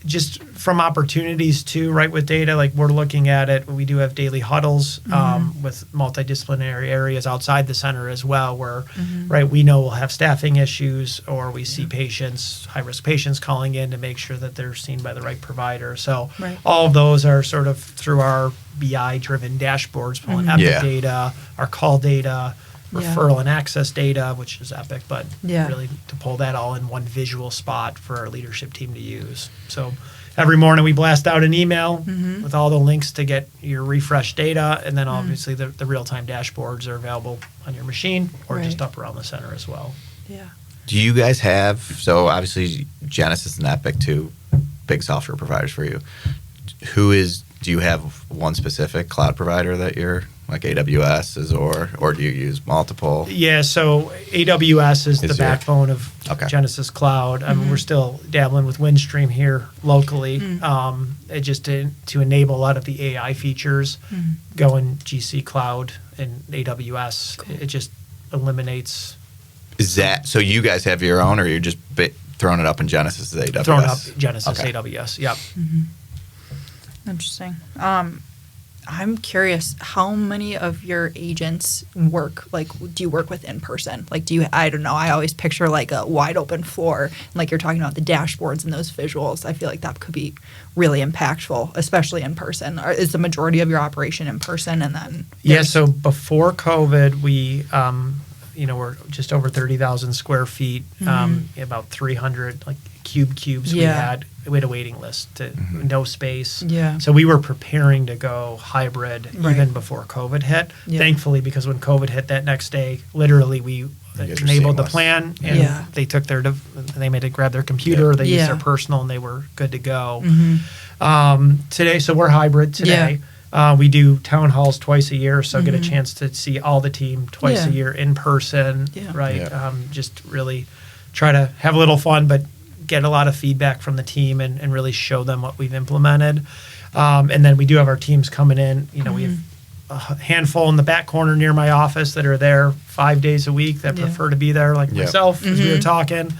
Speaker 2: Just from opportunities too, right, with data, like we're looking at it, we do have daily huddles with multidisciplinary areas outside the center as well, where, right, we know we'll have staffing issues, or we see patients, high-risk patients calling in to make sure that they're seen by the right provider. So all of those are sort of through our BI-driven dashboards, pulling Epic data, our call data, referral and access data, which is Epic, but really to pull that all in one visual spot for our leadership team to use. So every morning we blast out an email with all the links to get your refreshed data, and then obviously the real-time dashboards are available on your machine or just up around the center as well.
Speaker 3: Do you guys have, so obviously Genesis and Epic, two big software providers for you. Do you have one specific cloud provider that you're, like AWS is, or do you use multiple?
Speaker 2: Yeah, so AWS is the backbone of Genesis Cloud. I mean, we're still dabbling with Windstream here locally, just to enable a lot of the AI features. Going GC Cloud and AWS, it just eliminates.
Speaker 3: Is that, so you guys have your own, or you're just throwing it up in Genesis AWS?
Speaker 2: Throwing up Genesis AWS, yep.
Speaker 4: Interesting. I'm curious, how many of your agents work, like, do you work with in person? Like, I don't know, I always picture like a wide open floor, like you're talking about the dashboards and those visuals. I feel like that could be really impactful, especially in person. Is the majority of your operation in person? And then
Speaker 2: so before COVID, we we're just over 30,000 square feet, about 300 like cubes we had a waiting list to no space. So we were preparing to go hybrid even before COVID hit. Thankfully, because when COVID hit that next day, literally we enabled the plan, and they took they made it grab their computer, they used their personal, and they were good to go. Today, so we're hybrid today. We do town halls twice a year, so get a chance to see all the team twice a year in person, right? Just really try to have a little fun, but get a lot of feedback from the team and really show them what we've implemented. And then we do have our teams coming in. You know, we have a handful in the back corner near my office that are there 5 days a week that prefer to be there, like myself, as we were talking.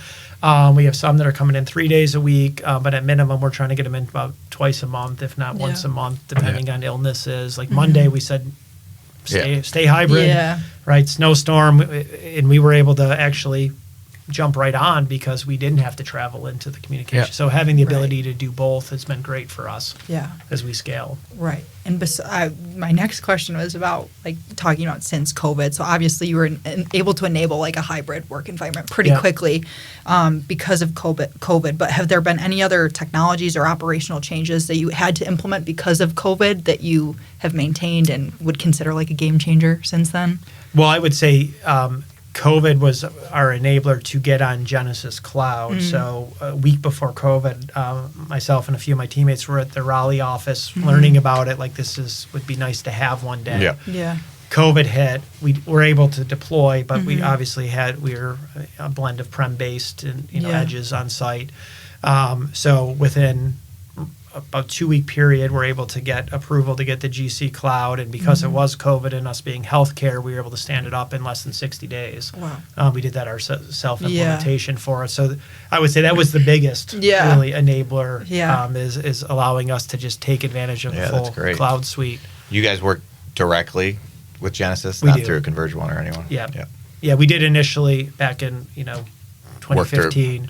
Speaker 2: We have some that are coming in 3 days a week, but at minimum, we're trying to get them in about twice a month, if not once a month, depending on illnesses. Like Monday, we said, stay hybrid, right? Snowstorm, and we were able to actually jump right on because we didn't have to travel into the communication. So having the ability to do both has been great for us as we scale.
Speaker 4: Right. And my next question was about like talking about since COVID. So obviously you were able to enable like a hybrid work environment pretty quickly because of COVID. But have there been any other technologies or operational changes that you had to implement because of COVID that you have maintained and would consider like a game changer since then?
Speaker 2: Well, I would say COVID was our enabler to get on Genesis Cloud. So a week before COVID, myself and a few of my teammates were at the Raleigh office learning about it. Like would be nice to have one day. COVID hit. We were able to deploy, but we obviously we were a blend of prem-based and edges on site. So within about 2 week period, we're able to get approval to get the GC Cloud, and because it was COVID and us being healthcare, we were able to stand it up in less than 60 days. Wow! We did that our self-implementation for us. So I would say that was the biggest really enabler. Is allowing us to just take advantage of the full cloud suite.
Speaker 3: You guys work directly with Genesis, not through ConvergeOne or anyone.
Speaker 2: Yeah. We did initially back in 2015.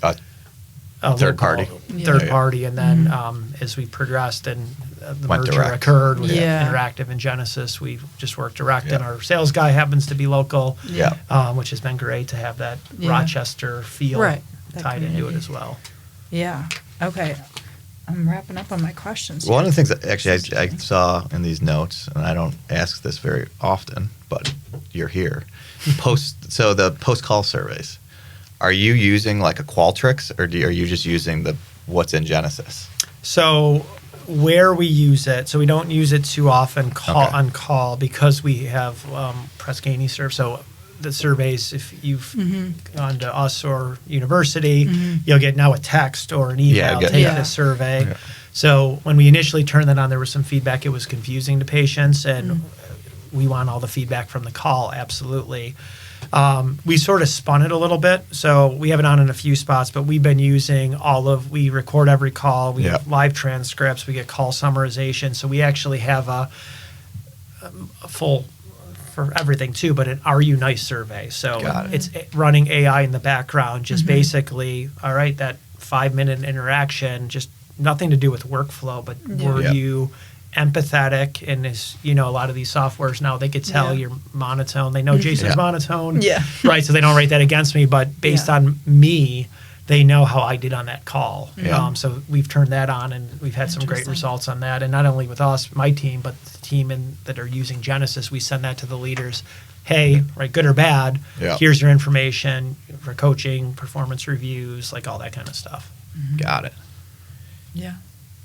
Speaker 3: Third party, and then as we progressed and the merger occurred with Interactive and Genesis, we just worked direct, and our sales guy happens to be local, which has been great to have that Rochester feel tied into it as well.
Speaker 4: Yeah. Okay. I'm wrapping up on my questions.
Speaker 3: One of the things that actually I saw in these notes, and I don't ask this very often, but you're here. So the post-call surveys. Are you using like a Qualtrics, or are you just using what's in Genesis?
Speaker 2: So where we use it, so we don't use it too often on call because we have Prescaney serve. So the surveys, if you've gone to us or university, you'll get now a text or an email, take this survey. Yeah. So when we initially turned that on, there was some feedback. It was confusing to patients, and we want all the feedback from the call, absolutely. We sort of spun it a little bit, so we have it on in a few spots, but we've been using we record every call, we have live transcripts, we get call summarization, so we actually have a full, for everything too, but an Are You Nice survey. So it's running AI in the background, just basically, all right, that 5-minute interaction, just nothing to do with workflow, but were you empathetic? And as you know, a lot of these softwares now, they could tell you're monotone. They know Jason's monotone, right? So they don't write that against me, but based on me, they know how I did on that call. So we've turned that on, and we've had some great results on that. And not only with us, my team, but the team that are using Genesis, we send that to the leaders. Hey, right, good or bad, here's your information for coaching, performance reviews, like all that kind of stuff.
Speaker 3: Got it.
Speaker 4: Yeah.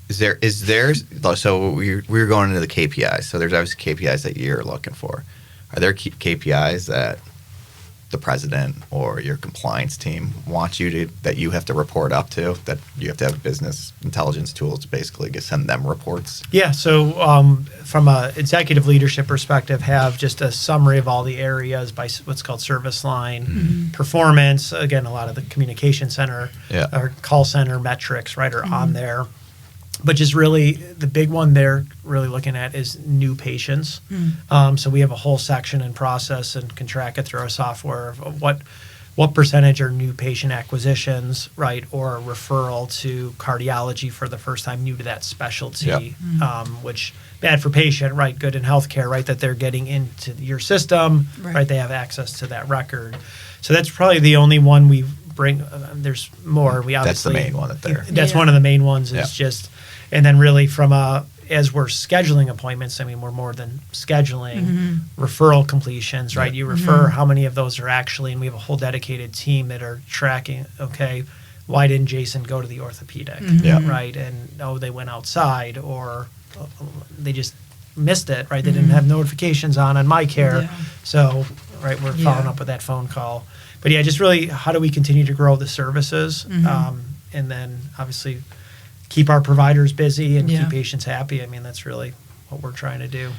Speaker 3: Is there so we're going into the KPIs. So there's obviously KPIs that you're looking for. Are there KPIs that the president or your compliance team wants that you have to report up to, that you have to have business intelligence tools to basically send them reports? Yeah.
Speaker 2: So from an executive leadership perspective, have just a summary of all the areas by what's called service line, performance. Again, a lot of the communication center or call center metrics, right, are on there. But just really, the big one they're really looking at is new patients. So we have a whole section and process and can track it through our software of what percentage are new patient acquisitions, right, or a referral to cardiology for the first time, new to that specialty, which bad for patient, right, good in healthcare, right, that they're getting into your system, right, they have access to that record. So that's probably the only one we bring. There's more. We obviously,
Speaker 3: that's the main one
Speaker 2: that's one of the main ones is just. And then really as we're scheduling appointments, I mean, we're more than scheduling, referral completions, right? You refer, how many of those are actually, and we have a whole dedicated team that are tracking, okay, why didn't Jason go to the orthopedic, right? And, they went outside, or they just missed it, right? They didn't have notifications on MyCare. So, right, we're following up with that phone call. But just really, how do we continue to grow the services? and then obviously keep our providers busy and
Speaker 4: Yeah.
Speaker 2: keep patients happy. I mean, that's really what we're trying to do.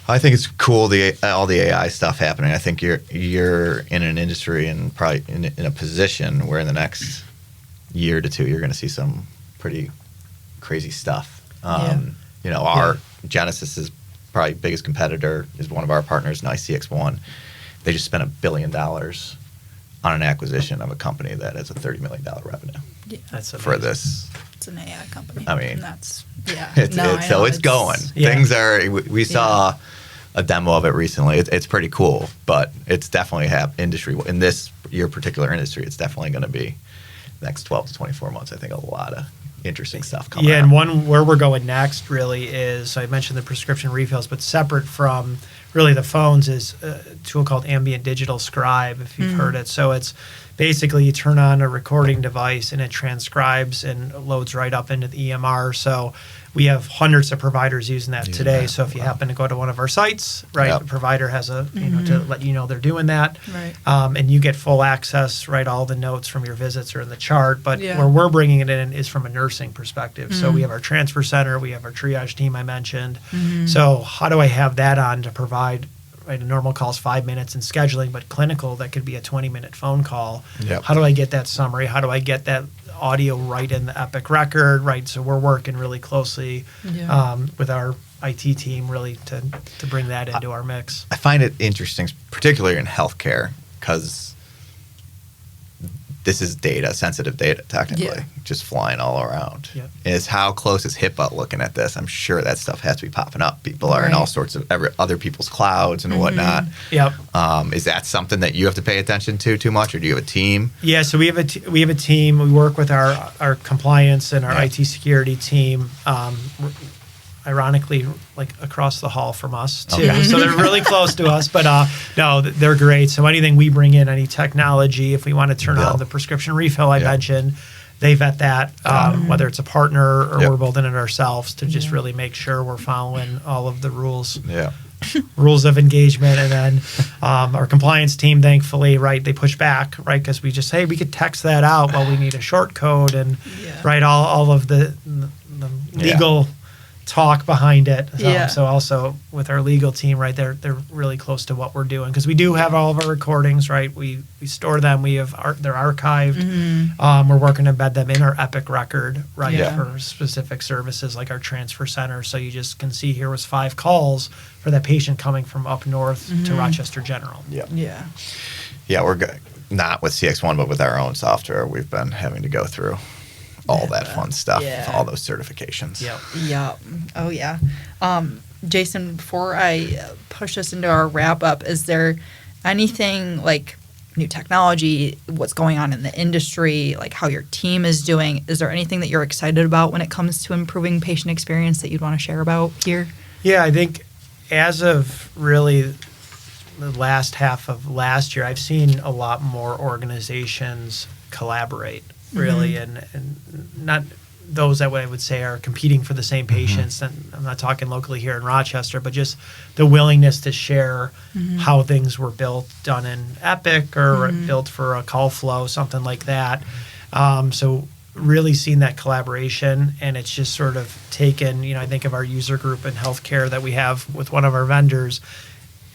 Speaker 3: I think it's cool all the AI stuff happening. I think you're in an industry and probably in a position where in the next year to two you're going to see some pretty crazy stuff. Our Genesis is probably biggest competitor is one of our partners, NICX1. They just spent $1 billion on an acquisition of a company that has a $30 million revenue.
Speaker 4: Yeah.
Speaker 2: That's
Speaker 3: for
Speaker 2: amazing.
Speaker 3: this.
Speaker 4: It's an AI company.
Speaker 3: I mean,
Speaker 4: and that's
Speaker 3: it's going.
Speaker 2: Yeah.
Speaker 3: Things are. We saw a demo of it recently. It's pretty cool, but it's definitely industry in your particular industry. It's definitely going to be the next 12 to 24 months. I think a lot of interesting stuff coming.
Speaker 2: Yeah,
Speaker 3: out.
Speaker 2: and one where we're going next really is, I mentioned the prescription refills, but separate from really the phones is a tool called Ambient Digital Scribe, if you've heard it. So it's basically you turn on a recording device and it transcribes and loads right up into the EMR. So we have hundreds of providers using that today. So if you happen to go to one of our sites, right, the provider has to let you know they're doing that.
Speaker 4: Right.
Speaker 2: And you get full access, right? All the notes from your visits are in the chart. But
Speaker 4: Yeah.
Speaker 2: where we're bringing it in is from a nursing perspective. So we have our transfer center, we have our triage team I mentioned. So how do I have that on to provide, right? A normal call is 5 minutes in scheduling, but clinical, that could be a 20-minute phone call.
Speaker 3: Yep.
Speaker 2: How do I get that summary? How do I get that audio right in the Epic record, right? So we're working really closely with our IT team really to bring that into our mix.
Speaker 3: I find it interesting, particularly in healthcare, because this is data, sensitive data, technically, just flying all around.
Speaker 2: Yep.
Speaker 3: Is how close is HIPAA looking at this? I'm sure that stuff has to be popping up. People are in all sorts of other people's clouds and whatnot.
Speaker 2: Yep.
Speaker 3: Is that something that you have to pay attention to too much, or do you have a team?
Speaker 2: Yeah, so we have a team. We work with our compliance and our IT security team. Ironically, like across the hall from us too.
Speaker 3: Okay.
Speaker 2: So they're really close to us, but no, they're great. So anything we bring in, any technology, if we want to turn on the prescription refill I mentioned, they vet that, whether it's a partner or we're building it ourselves to just really make sure we're following all of the rules.
Speaker 3: Yeah.
Speaker 2: Rules of engagement. And then our compliance team, thankfully, right, they push back, right, because we just, hey, we could text that out while we need a short code and right, all of the legal talk behind it. So also with our legal team, right, they're really close to what we're doing because we do have all of our recordings, right? We store them. We have they're archived. We're working to embed them in our Epic record, right, for specific services like our transfer center. So you just can see here was 5 calls for that patient coming from up north to Rochester General.
Speaker 3: Yeah, we're good. Not with CX1, but with our own software, we've been having to go through all that fun stuff, all those certifications.
Speaker 4: Yeah. Oh, yeah. Jason, before I push us into our wrap up, is there anything like new technology, what's going on in the industry, like how your team is doing? Is there anything that you're excited about when it comes to improving patient experience that you'd want to share about here?
Speaker 2: Yeah, I think as of really the last half of last year, I've seen a lot more organizations collaborate, really, and not those that I would say are competing for the same patients. And I'm not talking locally here in Rochester, but just the willingness to share how things were built, done in Epic or built for a call flow, something like that. So really seen that collaboration, and it's just sort of taken, I think of our user group in healthcare that we have with one of our vendors.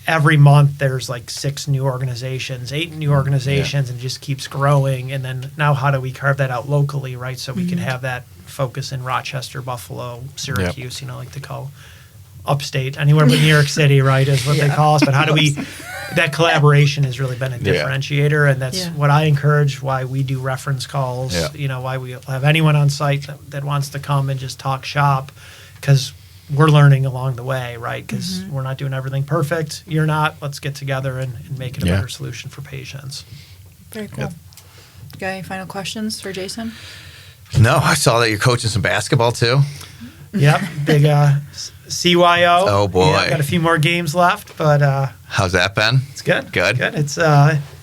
Speaker 2: Every month there's like 6 new organizations, 8 new organizations, and it just keeps growing. And then now how do we carve that out locally, right? So we can have that focus in Rochester, Buffalo, Syracuse, like to call upstate, anywhere but New York City, right, is what they call us. But how do we, that collaboration has really been a differentiator. And that's what I encourage, why we do reference calls, why we have anyone on site that wants to come and just talk shop, because we're learning along the way, right? Because we're not doing everything perfect. You're not. Let's get together and make it a better solution for patients.
Speaker 4: Very cool. Got any final questions for Jason?
Speaker 3: No, I saw that you're coaching some basketball too.
Speaker 2: Yep, big CYO.
Speaker 3: Oh boy,
Speaker 2: got a few more games left, but
Speaker 3: how's that been?
Speaker 2: It's good.
Speaker 3: Good.
Speaker 2: It's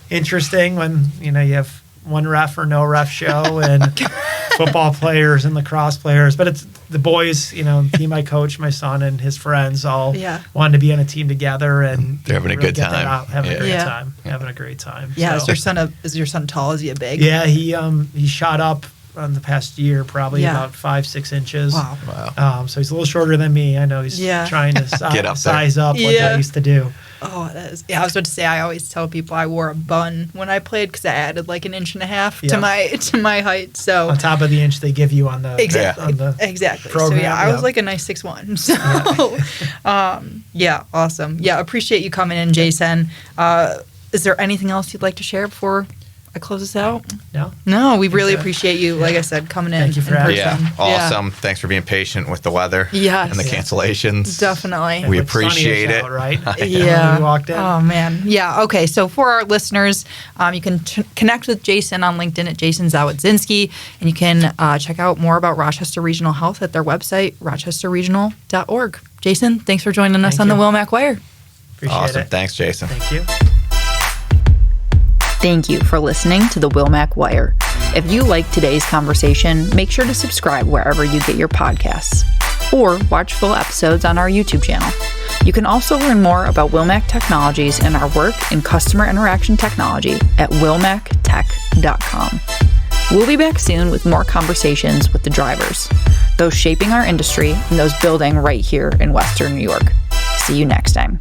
Speaker 2: interesting when you have one ref or no ref show and football players and lacrosse players, but it's the boys, team I coach, my son and his friends all wanted to be on a team together, and
Speaker 3: they're having a good time.
Speaker 2: Having a great time.
Speaker 4: Yeah,
Speaker 2: so.
Speaker 4: is your son tall? Is he a big?
Speaker 2: Yeah, he shot up on the past year, probably
Speaker 4: Yeah.
Speaker 2: about 5-6 inches.
Speaker 4: Wow.
Speaker 2: So he's a little shorter than me. I know he's trying to
Speaker 3: Get up
Speaker 2: size up like I used to do.
Speaker 4: Oh, that is. Yeah, I was about to say. I always tell people I wore a bun when I played because I added like an inch and a half to my height. So
Speaker 2: on top of the inch they give you on the
Speaker 4: exactly.
Speaker 2: program,
Speaker 4: So I was like a nice 6'1". So awesome. Yeah, appreciate you coming in, Jason. Is there anything else you'd like to share before I close this out? No, we really appreciate you, like I said, coming in.
Speaker 2: Thank you for having
Speaker 3: me. Yeah, awesome. Thanks for being patient with the weather and the cancellations.
Speaker 4: Definitely.
Speaker 3: We appreciate it.
Speaker 2: Out, right?
Speaker 4: Yeah.
Speaker 2: We walked in.
Speaker 4: Oh, man. Yeah, okay. So for our listeners, you can connect with Jason on LinkedIn at Jason Zawodzinski, and you can check out more about Rochester Regional Health at their website, rochesterregional.org. Jason, thanks for joining us on the Wilmac Wire.
Speaker 2: Appreciate it.
Speaker 3: Thanks, Jason.
Speaker 2: Thank you.
Speaker 1: Thank you for listening to the Wilmac Wire. If you like today's conversation, make sure to subscribe wherever you get your podcasts, or watch full episodes on our YouTube channel. You can also learn more about Wilmac Technologies and our work in customer interaction technology at wilmactech.com. We'll be back soon with more conversations with the drivers, those shaping our industry and those building right here in Western New York. See you next time.